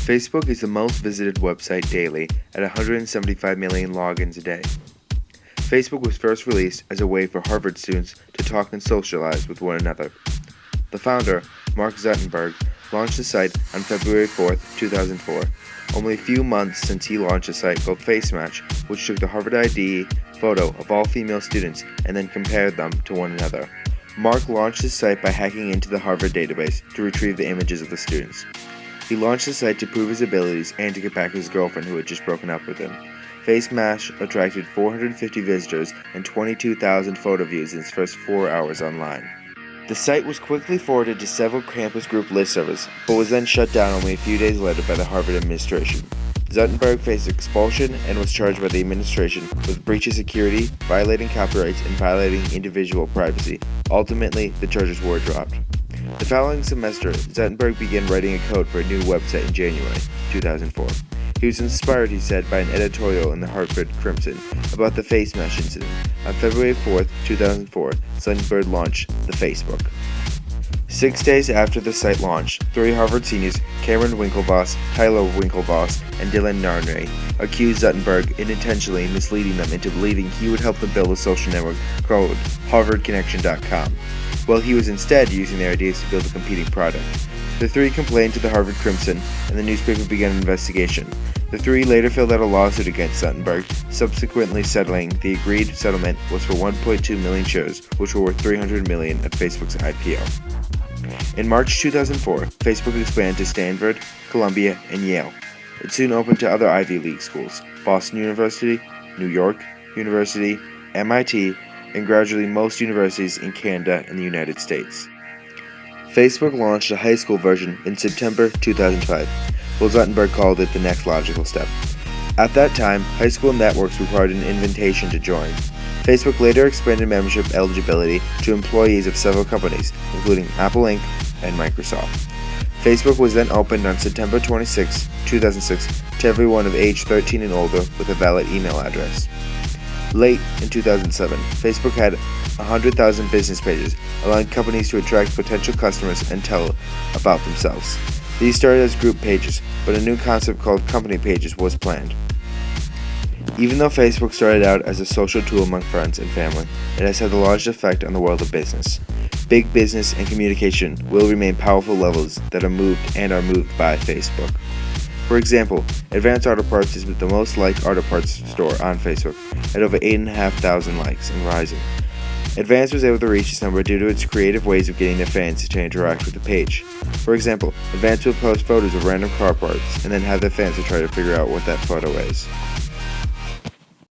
Facebook is the most visited website daily at 175 million logins a day. Facebook was first released as a way for Harvard students to talk and socialize with one another. The founder, Mark Zuckerberg, launched the site on February 4, 2004, only a few months since he launched a site called FaceMatch, which took the Harvard ID photo of all female students and then compared them to one another. Mark launched his site by hacking into the Harvard database to retrieve the images of the students. He launched the site to prove his abilities and to get back his girlfriend who had just broken up with him. FaceMatch attracted 450 visitors and 22,000 photo views in its first 4 hours online. The site was quickly forwarded to several campus group listservs, but was then shut down only a few days later by the Harvard administration. Zuckerberg faced expulsion and was charged by the administration with breach of security, violating copyrights, and violating individual privacy. Ultimately, the charges were dropped. The following semester, Zuckerberg began writing a code for a new website in January 2004. He was inspired, he said, by an editorial in the Harvard Crimson about the FaceMatch incident. On February 4, 2004, Zuckerberg launched the Facebook. 6 days after the site launched, 3 Harvard seniors, Cameron Winklevoss, Tyler Winklevoss, and Dylan Narnay, accused Zuckerberg unintentionally misleading them into believing he would help them build a social network called HarvardConnection.com, while he was instead using their ideas to build a competing product. The 3 complained to the Harvard Crimson, and the newspaper began an investigation. The 3 later filled out a lawsuit against Zuckerberg, subsequently settling. The agreed settlement was for 1.2 million shares, which were worth $300 million at Facebook's IPO. In March 2004, Facebook expanded to Stanford, Columbia, and Yale. It soon opened to other Ivy League schools, Boston University, New York University, MIT, and gradually most universities in Canada and the United States. Facebook launched a high school version in September 2005, while Zuckerberg called it the next logical step. At that time, high school networks required an invitation to join. Facebook later expanded membership eligibility to employees of several companies, including Apple Inc. and Microsoft. Facebook was then opened on September 26, 2006 to everyone of age 13 and older with a valid email address. Late in 2007, Facebook had 100,000 business pages, allowing companies to attract potential customers and tell about themselves. These started as group pages, but a new concept called company pages was planned. Even though Facebook started out as a social tool among friends and family, it has had the largest effect on the world of business. Big business and communication will remain powerful levers that are moved by Facebook. For example, Advance Auto Parts is the most liked auto parts store on Facebook, at over 8,500 likes and rising. Advance was able to reach this number due to its creative ways of getting their fans to interact with the page. For example, Advance would post photos of random car parts and then have their fans to try to figure out what that photo is.